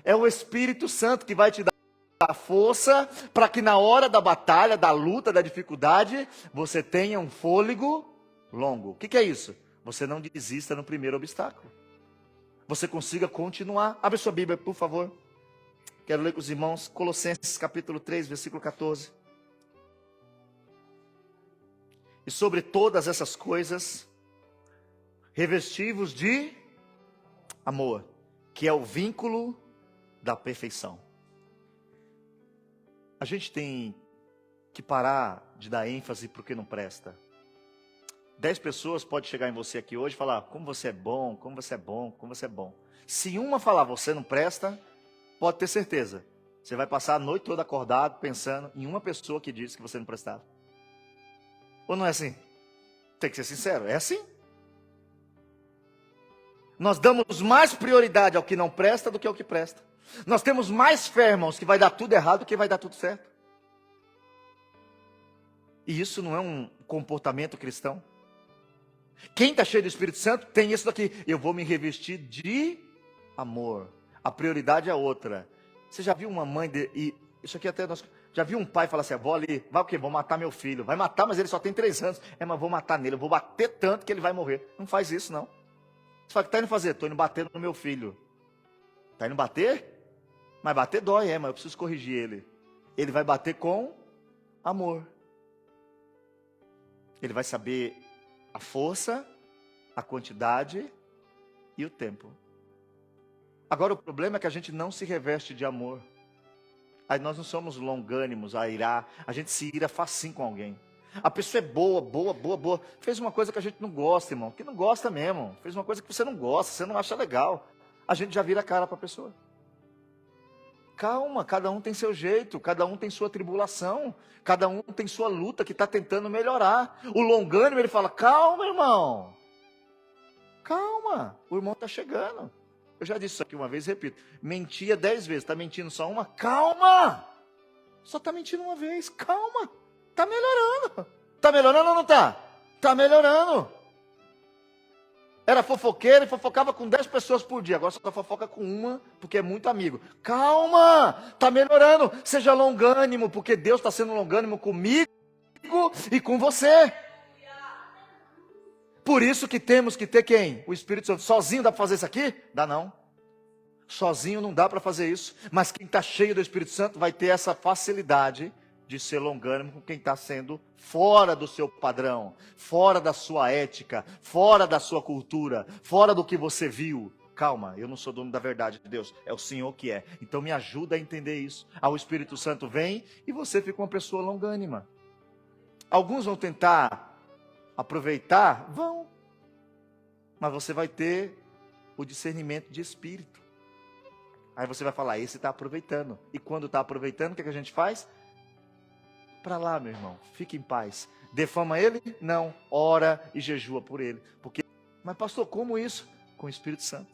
É o Espírito Santo que vai te dar a força para que na hora da batalha, da luta, da dificuldade, você tenha um fôlego longo. O que é isso? Você não desista no primeiro obstáculo. Você consiga continuar. Abre sua Bíblia, por favor. Quero ler com os irmãos Colossenses capítulo 3, versículo 14. E sobre todas essas coisas, revestivos de amor, que é o vínculo da perfeição. A gente tem que parar de dar ênfase para o que não presta. 10 pessoas podem chegar em você aqui hoje e falar, como você é bom, como você é bom, como você é bom. Se uma falar, você não presta, pode ter certeza. Você vai passar a noite toda acordado, pensando em uma pessoa que disse que você não prestava. Ou não é assim? Tem que ser sincero, é assim. Nós damos mais prioridade ao que não presta do que ao que presta. Nós temos mais fé, irmãos, que vai dar tudo errado do que vai dar tudo certo. E isso não é um comportamento cristão. Quem está cheio do Espírito Santo tem isso daqui. Eu vou me revestir de amor. A prioridade é outra. Você já viu uma mãe, isso aqui até nós... Já viu um pai falar assim, vou ali, vai o quê? Vou matar meu filho. Vai matar, mas ele só tem 3 anos. Mas vou matar nele, eu vou bater tanto que ele vai morrer. Não faz isso, não. Você fala, o que está indo fazer? Estou indo bater no meu filho. Está indo bater? Mas bater dói, mas eu preciso corrigir ele. Ele vai bater com amor. Ele vai saber a força, a quantidade e o tempo. Agora o problema é que a gente não se reveste de amor. Aí nós não somos longânimos a irar, a gente se ira facinho com alguém. A pessoa é boa. Fez uma coisa que a gente não gosta, irmão. Que não gosta mesmo. Fez uma coisa que você não gosta, você não acha legal. A gente já vira a cara para a pessoa. Calma, cada um tem seu jeito, cada um tem sua tribulação, cada um tem sua luta que está tentando melhorar. O longânimo, ele fala, calma, irmão. Calma, o irmão está chegando. Eu já disse isso aqui uma vez, repito. Mentia 10 vezes, está mentindo só uma? Calma! Só está mentindo uma vez, calma. Está melhorando. Está melhorando ou não está? Está melhorando. Era fofoqueiro e fofocava com 10 pessoas por dia. Agora só fofoca com uma, porque é muito amigo. Calma, está melhorando. Seja longânimo, porque Deus está sendo longânimo comigo e com você. Por isso que temos que ter quem? O Espírito Santo. Sozinho dá para fazer isso aqui? Dá não. Sozinho não dá para fazer isso. Mas quem está cheio do Espírito Santo vai ter essa facilidade de ser longânimo com quem está sendo fora do seu padrão, fora da sua ética, fora da sua cultura, fora do que você viu. Calma, eu não sou dono da verdade de Deus, é o Senhor que é. Então me ajuda a entender isso. O Espírito Santo vem e você fica uma pessoa longânima. Alguns vão tentar aproveitar, vão, mas você vai ter o discernimento de espírito. Aí você vai falar, esse está aproveitando. E quando está aproveitando, o que a gente faz? Para lá, meu irmão, fique em paz. Defama ele? Não. Ora e jejua por ele. Mas pastor, como isso? Com o Espírito Santo.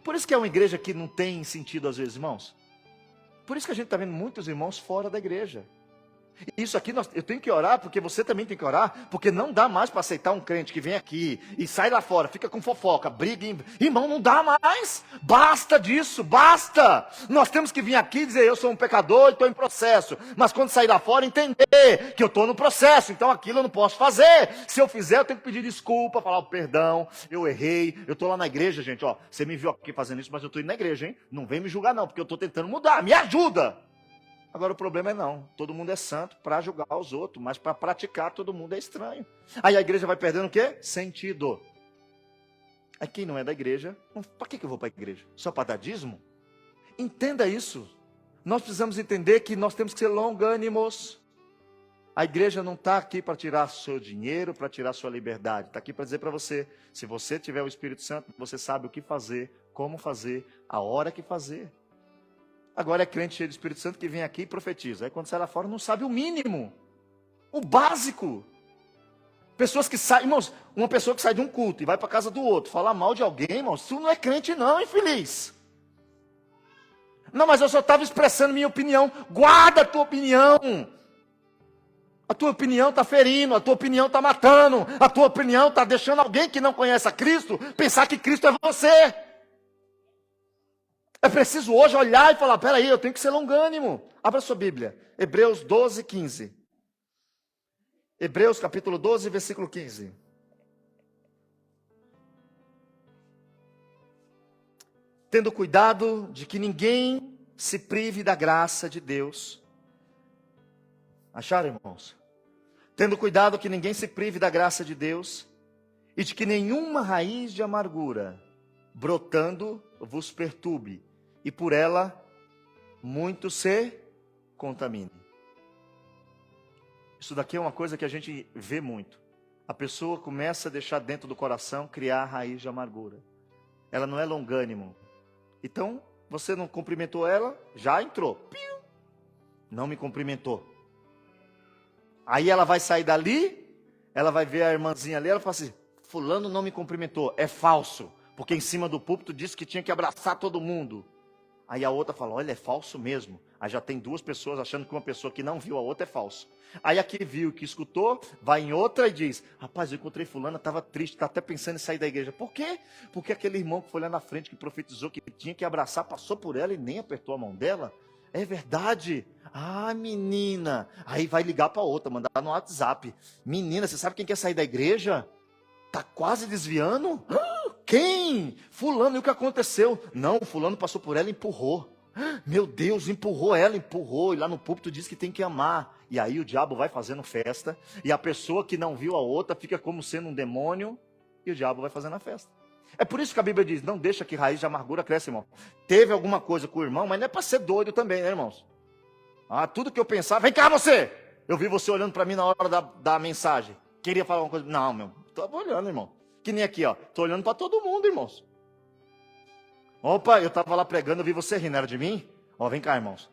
Por isso que é uma igreja que não tem sentido às vezes, irmãos. Por isso que a gente está vendo muitos irmãos fora da igreja. Isso aqui eu tenho que orar, porque você também tem que orar, porque não dá mais para aceitar um crente que vem aqui e sai lá fora, fica com fofoca, briga, irmão, não dá mais, basta disso, basta. Nós temos que vir aqui e dizer, eu sou um pecador e estou em processo, mas quando sair lá fora entender que eu estou no processo, então aquilo eu não posso fazer. Se eu fizer, eu tenho que pedir desculpa, falar o perdão, eu errei, eu estou lá na igreja, gente, ó, você me viu aqui fazendo isso, mas eu estou indo na igreja, hein? Não vem me julgar não, porque eu estou tentando mudar, me ajuda. Agora o problema é não, todo mundo é santo para julgar os outros, mas para praticar todo mundo é estranho. Aí a igreja vai perdendo o quê? Sentido. Aí quem não é da igreja, para que eu vou para a igreja? Só para dar dízimo? Entenda isso. Nós precisamos entender que nós temos que ser longânimos. A igreja não está aqui para tirar seu dinheiro, para tirar sua liberdade. Está aqui para dizer para você, se você tiver o Espírito Santo, você sabe o que fazer, como fazer, a hora que fazer. Agora é crente cheio do Espírito Santo que vem aqui e profetiza. Aí quando sai lá fora não sabe o mínimo, o básico. Pessoas que saem, irmãos, uma pessoa que sai de um culto e vai para a casa do outro, falar mal de alguém, irmãos, tu não é crente não, infeliz. Não, mas eu só estava expressando minha opinião. Guarda a tua opinião. A tua opinião está ferindo, a tua opinião está matando, a tua opinião está deixando alguém que não conhece a Cristo pensar que Cristo é você. É preciso hoje olhar e falar, peraí, eu tenho que ser longânimo. Abra sua Bíblia, Hebreus 12, 15. Hebreus capítulo 12, versículo 15. Tendo cuidado de que ninguém se prive da graça de Deus. Acharam, irmãos? Tendo cuidado que ninguém se prive da graça de Deus, e de que nenhuma raiz de amargura, brotando, vos perturbe, e por ela muito se contamine. Isso daqui é uma coisa que a gente vê muito. A pessoa começa a deixar dentro do coração criar a raiz de amargura. Ela não é longânimo. Então, você não cumprimentou ela, já entrou. Piu! Não me cumprimentou. Aí ela vai sair dali, ela vai ver a irmãzinha ali, ela fala assim, fulano não me cumprimentou, é falso. Porque em cima do púlpito disse que tinha que abraçar todo mundo. Aí a outra fala, olha, é falso mesmo. Aí já tem duas pessoas achando que uma pessoa que não viu a outra é falso. Aí a que viu, que escutou, vai em outra e diz, rapaz, eu encontrei fulana, estava triste, está até pensando em sair da igreja. Por quê? Porque aquele irmão que foi lá na frente, que profetizou que tinha que abraçar, passou por ela e nem apertou a mão dela. É verdade. Ah, menina. Aí vai ligar para outra, mandar no WhatsApp. Menina, você sabe quem quer sair da igreja? Tá quase desviando? Quem? Fulano, e o que aconteceu? Não, fulano passou por ela e empurrou. Meu Deus, empurrou ela, empurrou. E lá no púlpito diz que tem que amar. E aí o diabo vai fazendo festa. E a pessoa que não viu a outra fica como sendo um demônio. E o diabo vai fazendo a festa. É por isso que a Bíblia diz, não deixa que raiz de amargura cresça, irmão. Teve alguma coisa com o irmão, mas não é para ser doido também, né, irmãos? Ah, tudo que eu pensava, vem cá você! Eu vi você olhando para mim na hora da mensagem. Queria falar uma coisa. Não, meu, tô olhando, irmão. Que nem aqui, ó. Tô olhando para todo mundo, irmãos. Opa, eu tava lá pregando, eu vi você rindo, era de mim? Ó, vem cá, irmãos.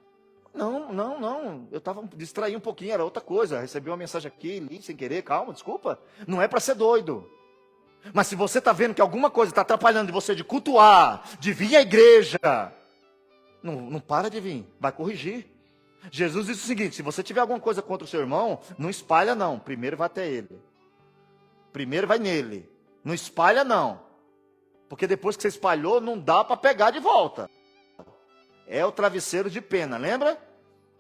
Não. Eu tava distraído um pouquinho, era outra coisa. Recebi uma mensagem aqui, li sem querer, calma, desculpa. Não é para ser doido. Mas se você está vendo que alguma coisa está atrapalhando de você de cultuar, de vir à igreja, não para de vir, vai corrigir. Jesus disse o seguinte, se você tiver alguma coisa contra o seu irmão, não espalha não, primeiro vai até ele. Primeiro vai nele. Não espalha não. Porque depois que você espalhou, não dá para pegar de volta. É o travesseiro de pena, lembra?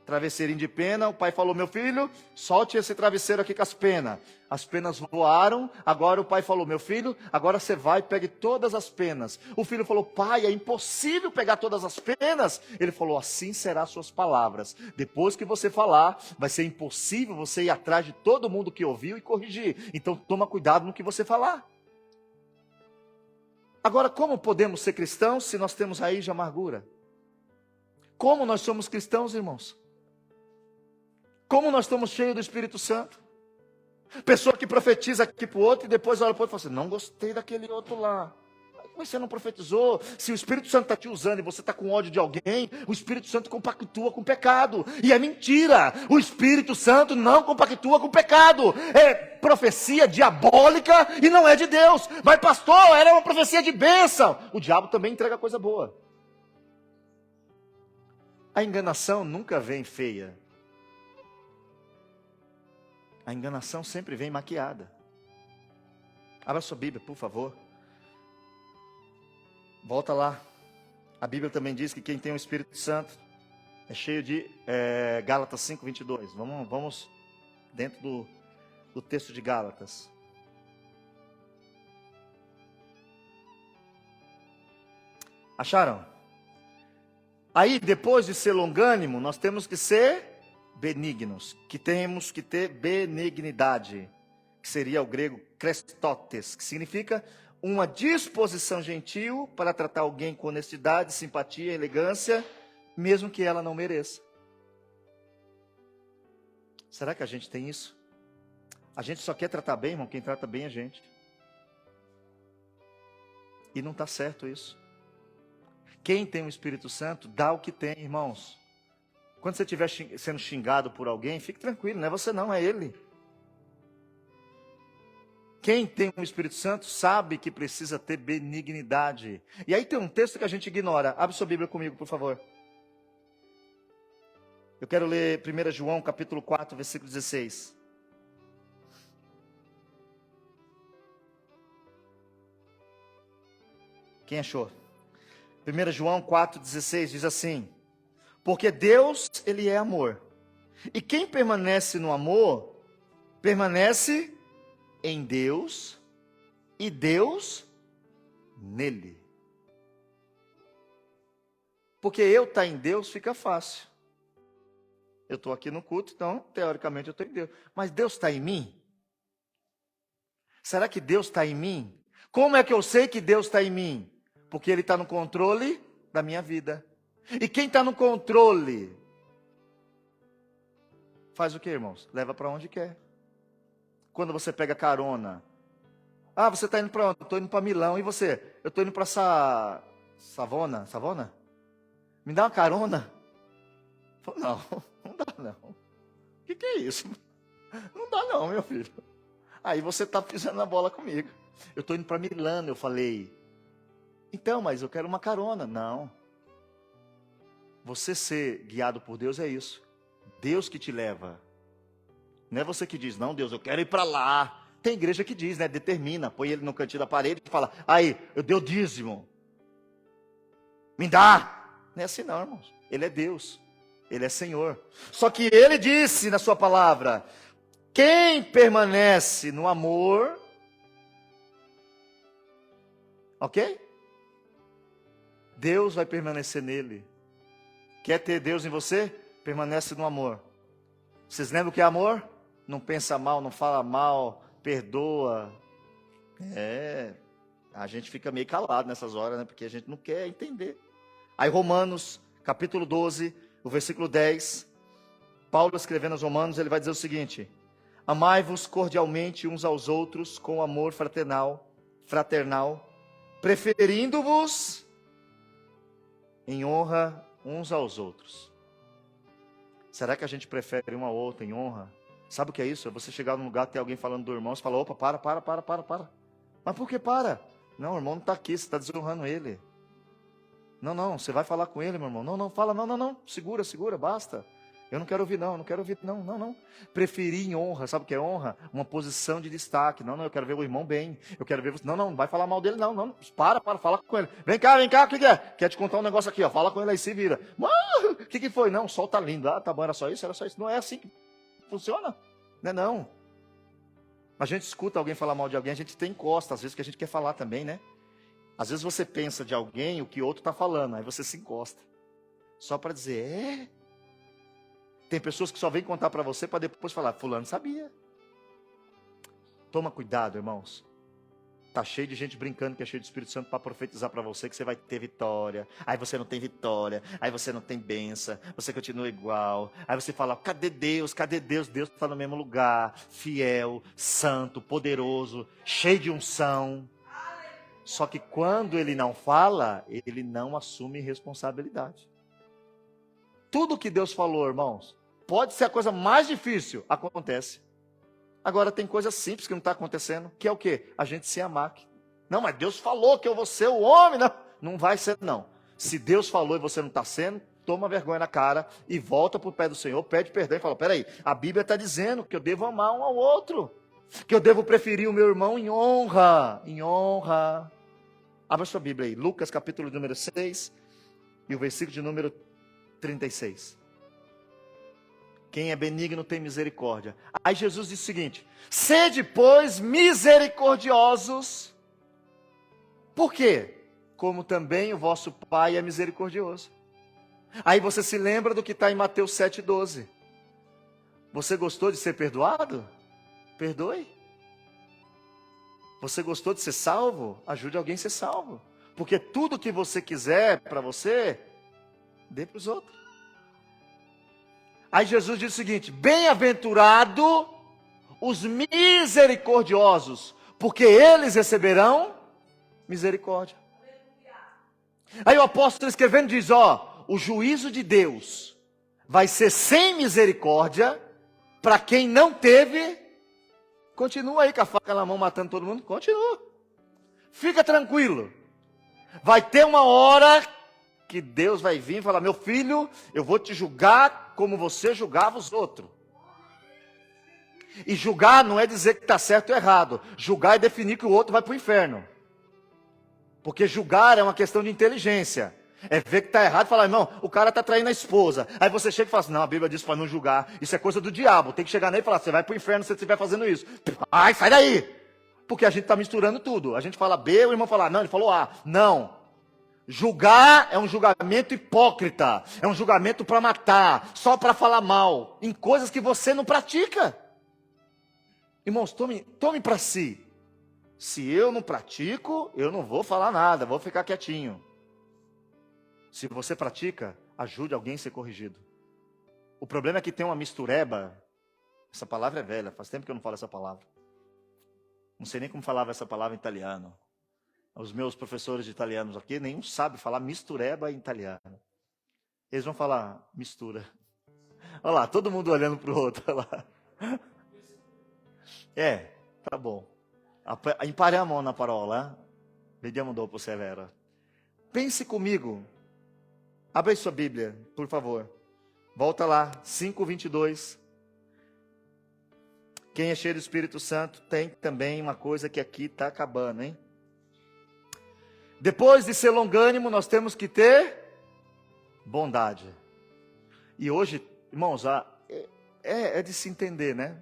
Travesseirinho de pena, o pai falou, meu filho, solte esse travesseiro aqui com as penas. As penas voaram, agora o pai falou, meu filho, agora você vai e pegue todas as penas. O filho falou, pai, é impossível pegar todas as penas. Ele falou, assim serão as suas palavras. Depois que você falar, vai ser impossível você ir atrás de todo mundo que ouviu e corrigir. Então toma cuidado no que você falar. Agora, como podemos ser cristãos se nós temos raiz de amargura? Como nós somos cristãos, irmãos? Como nós estamos cheios do Espírito Santo? Pessoa que profetiza aqui para o outro e depois olha para o outro e fala assim, não gostei daquele outro lá. Mas você não profetizou? Se o Espírito Santo está te usando e você está com ódio de alguém, o Espírito Santo compactua com o pecado. E é mentira, o Espírito Santo não compactua com o pecado. É profecia diabólica e não é de Deus. Mas pastor, era uma profecia de bênção. O diabo também entrega coisa boa. A enganação nunca vem feia. A enganação sempre vem maquiada. Abra sua Bíblia, por favor. Volta lá. A Bíblia também diz que quem tem o Espírito Santo é cheio de Gálatas 5:22. Vamos dentro do texto de Gálatas. Acharam? Aí, depois de ser longânimo, nós temos que ser benignos, que temos que ter benignidade, que seria o grego krestotes, que significa uma disposição gentil para tratar alguém com honestidade, simpatia, elegância, mesmo que ela não mereça. Será que a gente tem isso? A gente só quer tratar bem, irmão, quem trata bem é a gente. E não está certo isso. Quem tem o Espírito Santo, dá o que tem, irmãos. Quando você estiver sendo xingado por alguém, fique tranquilo, não é você não, é ele. Quem tem o Espírito Santo sabe que precisa ter benignidade. E aí tem um texto que a gente ignora. Abre sua Bíblia comigo, por favor. Eu quero ler 1 João, capítulo 4, versículo 16. Quem achou? 1 João 4,16 diz assim: porque Deus, Ele é amor. E quem permanece no amor, permanece em Deus e Deus nele. Porque eu estar em Deus fica fácil. Eu estou aqui no culto, então, teoricamente, eu estou em Deus. Mas Deus está em mim? Será que Deus está em mim? Como é que eu sei que Deus está em mim? Porque Ele está no controle da minha vida. E quem está no controle faz o que, irmãos? Leva para onde quer. Quando você pega carona. Ah, você está indo para onde? Estou indo para Milão. E você? Eu estou indo para Savona? Me dá uma carona? Não, não dá não. O que é isso? Não dá não, meu filho. Aí você está pisando na bola comigo. Eu estou indo para Milano, eu falei. Então, mas eu quero uma carona. Não. Você ser guiado por Deus é isso. Deus que te leva. Não é você que diz, não, Deus, eu quero ir para lá. Tem igreja que diz, né? Determina, põe ele no cantinho da parede e fala, aí, eu dei o dízimo. Me dá. Não é assim não, irmãos. Ele é Deus. Ele é Senhor. Só que Ele disse na sua palavra, quem permanece no amor, ok? Deus vai permanecer nele. Quer ter Deus em você? Permanece no amor. Vocês lembram o que é amor? Não pensa mal, não fala mal, perdoa. A gente fica meio calado nessas horas, né? Porque a gente não quer entender. Aí Romanos, capítulo 12, o versículo 10. Paulo escrevendo aos Romanos, ele vai dizer o seguinte: amai-vos cordialmente uns aos outros com amor fraternal, preferindo-vos em honra uns aos outros. Será que a gente prefere um ao outro em honra? Sabe o que é isso? É você chegar num lugar, ter alguém falando do irmão, você fala, opa, para. Mas por que para? Não, o irmão não está aqui, você está desonrando ele. Não, você vai falar com ele, meu irmão. Não, fala, não, segura, basta. Eu não quero ouvir não, não quero ouvir não. Preferir em honra, sabe o que é honra? Uma posição de destaque. Não, eu quero ver o irmão bem. Eu quero ver você. Não vai falar mal dele não. Para, fala com ele. Vem cá, o que é? Quer te contar um negócio aqui, ó. Fala com ele aí, se vira. O que foi? Não, o sol tá lindo. Ah, tá bom, era só isso. Não é assim que funciona. Não é não. A gente escuta alguém falar mal de alguém, a gente tem encosta, às vezes que a gente quer falar também, né? Às vezes você pensa de alguém o que outro está falando, aí você se encosta. Só para dizer, Tem pessoas que só vêm contar para você para depois falar, fulano sabia. Toma cuidado, irmãos. Tá cheio de gente brincando que é cheio de Espírito Santo para profetizar para você que você vai ter vitória. Aí você não tem vitória, aí você não tem bênção, você continua igual. Aí você fala, cadê Deus? Cadê Deus? Deus está no mesmo lugar, fiel, santo, poderoso, cheio de unção. Só que quando ele não fala, ele não assume responsabilidade. Tudo que Deus falou, irmãos, pode ser a coisa mais difícil, acontece. Agora tem coisa simples que não está acontecendo, que é o quê? A gente se amar. Não, mas Deus falou que eu vou ser o homem. Não vai ser não. Se Deus falou e você não está sendo, toma vergonha na cara e volta para o pé do Senhor, pede perdão e fala, peraí, a Bíblia está dizendo que eu devo amar um ao outro. Que eu devo preferir o meu irmão em honra. Em honra. Abra sua Bíblia aí, Lucas capítulo número 6 e o versículo de número 36. Quem é benigno tem misericórdia. Aí Jesus diz o seguinte, sede, pois, misericordiosos. Por quê? Como também o vosso Pai é misericordioso. Aí você se lembra do que está em Mateus 7,12. Você gostou de ser perdoado? Perdoe. Você gostou de ser salvo? Ajude alguém a ser salvo. Porque tudo que você quiser para você, dê para os outros. Aí Jesus diz o seguinte, bem-aventurado os misericordiosos, porque eles receberão misericórdia. Aí o apóstolo escrevendo diz, o juízo de Deus vai ser sem misericórdia para quem não teve. Continua aí com a faca na mão matando todo mundo, continua. Fica tranquilo. Vai ter uma hora que Deus vai vir e falar, meu filho, eu vou te julgar como você julgava os outros. E julgar não é dizer que está certo ou errado. Julgar é definir que o outro vai para o inferno. Porque julgar é uma questão de inteligência. É ver que está errado e falar, irmão, o cara está traindo a esposa. Aí você chega e fala assim, não, a Bíblia diz para não julgar. Isso é coisa do diabo. Tem que chegar nele e falar, você vai para o inferno se você estiver fazendo isso. Ai, sai daí. Porque a gente está misturando tudo. A gente fala B, o irmão fala, não, ele falou A. Não. Julgar é um julgamento hipócrita, é um julgamento para matar, só para falar mal, em coisas que você não pratica. Irmãos, tome para si. Se eu não pratico, eu não vou falar nada, vou ficar quietinho. Se você pratica, ajude alguém a ser corrigido. O problema é que tem uma mistureba, essa palavra é velha, faz tempo que eu não falo essa palavra. Não sei nem como falava essa palavra em italiano. Os meus professores de italianos aqui, nenhum sabe falar mistureba em italiano. Eles vão falar mistura. Olha lá, todo mundo olhando para o outro. Olha lá. Tá bom. Impariamo na parola. Vediamo dopo se è vero. Pense comigo. Abre sua Bíblia, por favor. Volta lá, 5:22. Quem é cheio do Espírito Santo tem também uma coisa que aqui está acabando, hein? Depois de ser longânimo, nós temos que ter bondade. E hoje, irmãos, é de se entender, né?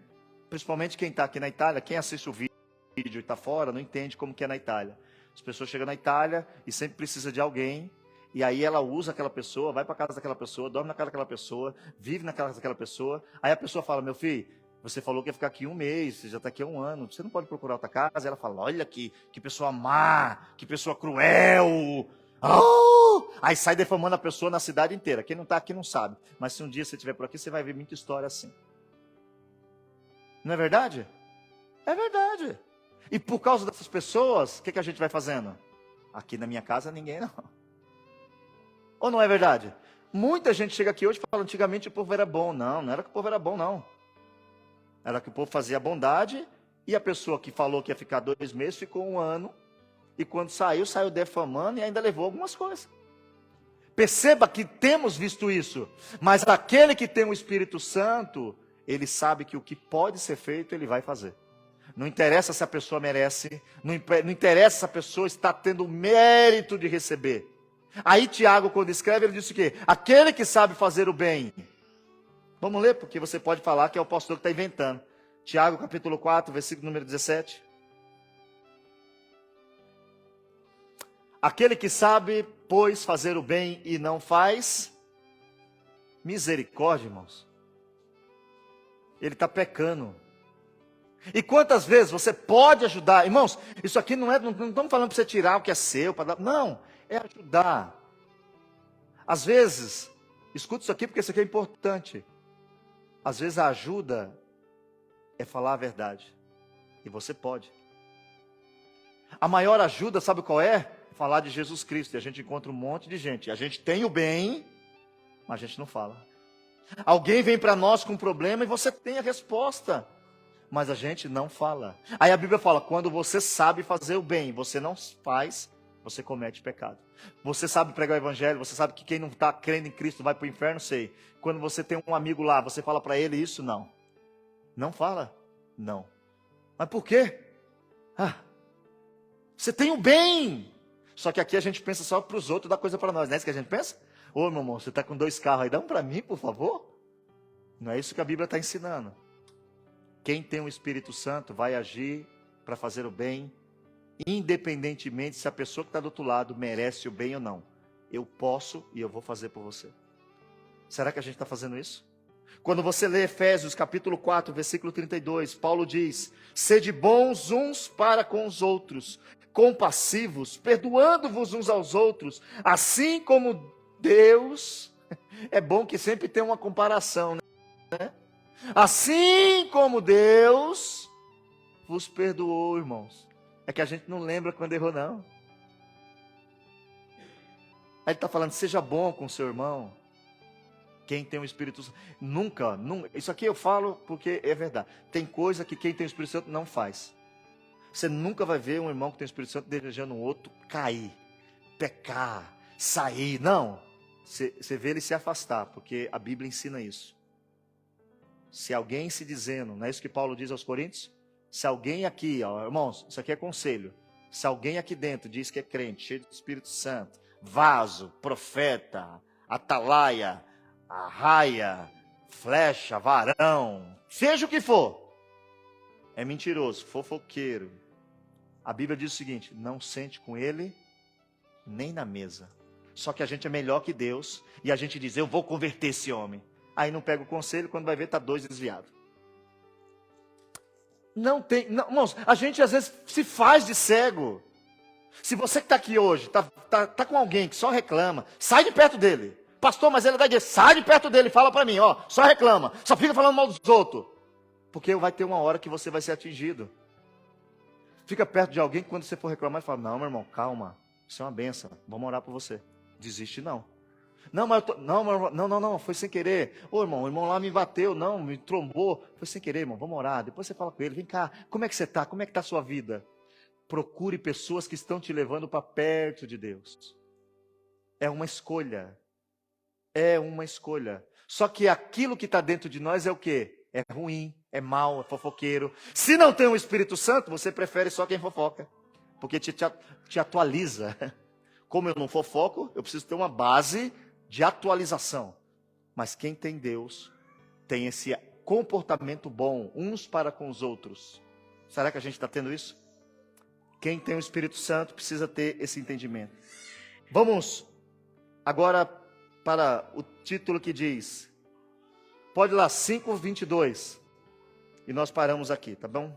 Principalmente quem está aqui na Itália, quem assiste o vídeo e está fora, não entende como que é na Itália. As pessoas chegam na Itália e sempre precisa de alguém, e aí ela usa aquela pessoa, vai para casa daquela pessoa, dorme na casa daquela pessoa, vive na casa daquela pessoa, aí a pessoa fala, meu filho, você falou que ia ficar aqui 1 mês, você já está aqui há 1 ano, você não pode procurar outra casa? Ela fala, olha que pessoa má, que pessoa cruel. Aí sai defamando a pessoa na cidade inteira. Quem não está aqui não sabe. Mas se um dia você estiver por aqui, você vai ver muita história assim. Não é verdade? É verdade. E por causa dessas pessoas, o que a gente vai fazendo? Aqui na minha casa ninguém não. Ou não é verdade? Muita gente chega aqui hoje e fala, antigamente o povo era bom. Não era que o povo era bom, não. Era que o povo fazia bondade, e a pessoa que falou que ia ficar 2 meses, ficou 1 ano, e quando saiu defamando e ainda levou algumas coisas. Perceba que temos visto isso. Mas aquele que tem o Espírito Santo, ele sabe que o que pode ser feito, ele vai fazer. Não interessa se a pessoa merece, não interessa se a pessoa está tendo o mérito de receber. Aí Tiago, quando escreve, ele diz o quê? Aquele que sabe fazer o bem. Vamos ler, porque você pode falar que é o pastor que está inventando. Tiago, capítulo 4, versículo número 17. Aquele que sabe, pois, fazer o bem e não faz, misericórdia, irmãos. Ele está pecando. E quantas vezes você pode ajudar? Irmãos, isso aqui não estamos falando para você tirar o que é seu, para dar. Não, é ajudar. Às vezes, escuta isso aqui porque isso aqui é importante. Às vezes a ajuda é falar a verdade. E você pode. A maior ajuda, sabe qual é? Falar de Jesus Cristo. E a gente encontra um monte de gente. A gente tem o bem, mas a gente não fala. Alguém vem para nós com um problema e você tem a resposta. Mas a gente não fala. Aí a Bíblia fala, quando você sabe fazer o bem, você não faz, você comete pecado. Você sabe pregar o evangelho, você sabe que quem não está crendo em Cristo vai para o inferno, sei. Quando você tem um amigo lá, você fala para ele isso? Não. Não fala? Não. Mas por quê? Você tem o bem. Só que aqui a gente pensa só para os outros, dá coisa para nós, não é isso que a gente pensa? Ô meu irmão, você está com 2 carros aí, dá um para mim, por favor? Não é isso que a Bíblia está ensinando. Quem tem o Espírito Santo vai agir para fazer o bem, independentemente se a pessoa que está do outro lado merece o bem ou não. Eu posso e eu vou fazer por você. Será que a gente está fazendo isso? Quando você lê Efésios capítulo 4, versículo 32, Paulo diz, sede bons uns para com os outros, compassivos, perdoando-vos uns aos outros, assim como Deus, é bom que sempre tem uma comparação, né? Assim como Deus vos perdoou, irmãos. É que a gente não lembra quando errou, não. Aí ele está falando, seja bom com o seu irmão. Quem tem o Espírito Santo, nunca, isso aqui eu falo porque é verdade. Tem coisa que quem tem o Espírito Santo não faz. Você nunca vai ver um irmão que tem o Espírito Santo desejando um outro cair, pecar, sair. Não. Você vê ele se afastar, porque a Bíblia ensina isso. Se alguém se dizendo, não é isso que Paulo diz aos Coríntios? Se alguém aqui, ó, irmãos, isso aqui é conselho. Se alguém aqui dentro diz que é crente, cheio do Espírito Santo, vaso, profeta, atalaia, arraia, flecha, varão, seja o que for, é mentiroso, fofoqueiro. A Bíblia diz o seguinte, não sente com ele nem na mesa. Só que a gente é melhor que Deus e a gente diz, eu vou converter esse homem. Aí não pega o conselho, quando vai ver está 2 desviados. Não tem, não, irmãos, a gente às vezes se faz de cego. Se você que está aqui hoje, tá com alguém que só reclama, sai de perto dele. Pastor, mas ele é da igreja, sai de perto dele, fala para mim, ó, só reclama, só fica falando mal dos outros. Porque vai ter uma hora que você vai ser atingido. Fica perto de alguém que quando você for reclamar, fala, não, meu irmão, calma, isso é uma benção, vamos orar por você. Desiste não. Não, mas não, foi sem querer. Ô irmão, o irmão lá me bateu, não, me trombou. Foi sem querer, irmão, vamos orar. Depois você fala com ele, vem cá, como é que você está? Como é que está a sua vida? Procure pessoas que estão te levando para perto de Deus. É uma escolha. É uma escolha. Só que aquilo que está dentro de nós é o quê? É ruim, é mau, é fofoqueiro. Se não tem o Espírito Santo, você prefere só quem fofoca. Porque te atualiza. Como eu não fofoco, eu preciso ter uma base de atualização. Mas quem tem Deus, tem esse comportamento bom, uns para com os outros. Será que a gente está tendo isso? Quem tem o Espírito Santo precisa ter esse entendimento. Vamos agora para o título que diz, pode ir lá, 5:22. E nós paramos aqui, tá bom?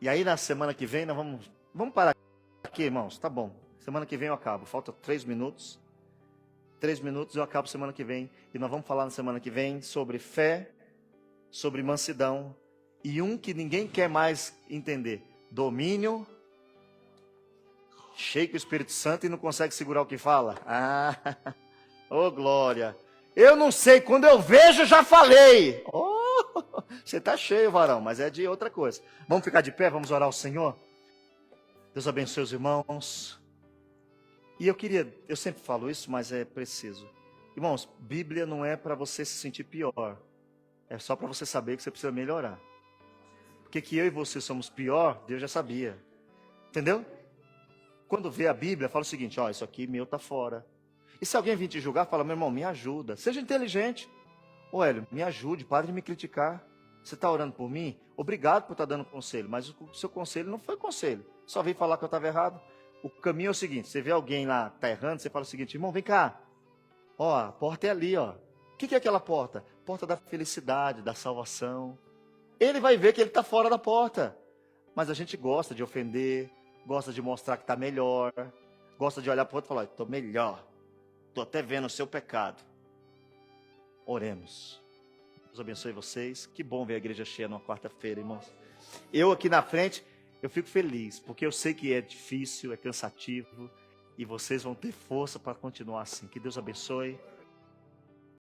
E aí na semana que vem nós vamos parar aqui, irmãos, tá bom. Semana que vem eu acabo, falta 3 minutos. 3 minutos eu acabo semana que vem. E nós vamos falar na semana que vem sobre fé, sobre mansidão. E um que ninguém quer mais entender, domínio, cheio com o Espírito Santo e não consegue segurar o que fala. Ô glória. Eu não sei, quando eu vejo já falei. Você está cheio, varão, mas é de outra coisa. Vamos ficar de pé, vamos orar ao Senhor? Deus abençoe os irmãos. E eu sempre falo isso, mas é preciso. Irmãos, Bíblia não é para você se sentir pior. É só para você saber que você precisa melhorar. Porque que eu e você somos pior, Deus já sabia. Entendeu? Quando vê a Bíblia, fala o seguinte, ó, isso aqui meu tá fora. E se alguém vir te julgar, fala, meu irmão, me ajuda. Seja inteligente. Ô Hélio, me ajude, pare de me criticar. Você está orando por mim? Obrigado por estar dando conselho, mas o seu conselho não foi conselho. Só veio falar que eu estava errado. O caminho é o seguinte, você vê alguém lá, tá errando, você fala o seguinte, irmão, vem cá. Ó, a porta é ali, ó. O que é aquela porta? Porta da felicidade, da salvação. Ele vai ver que ele está fora da porta. Mas a gente gosta de ofender, gosta de mostrar que está melhor, gosta de olhar para o outro e falar, estou melhor. Estou até vendo o seu pecado. Oremos. Deus abençoe vocês. Que bom ver a igreja cheia numa quarta-feira, irmãos. Eu aqui na frente, eu fico feliz, porque eu sei que é difícil, é cansativo, e vocês vão ter força para continuar assim. Que Deus abençoe.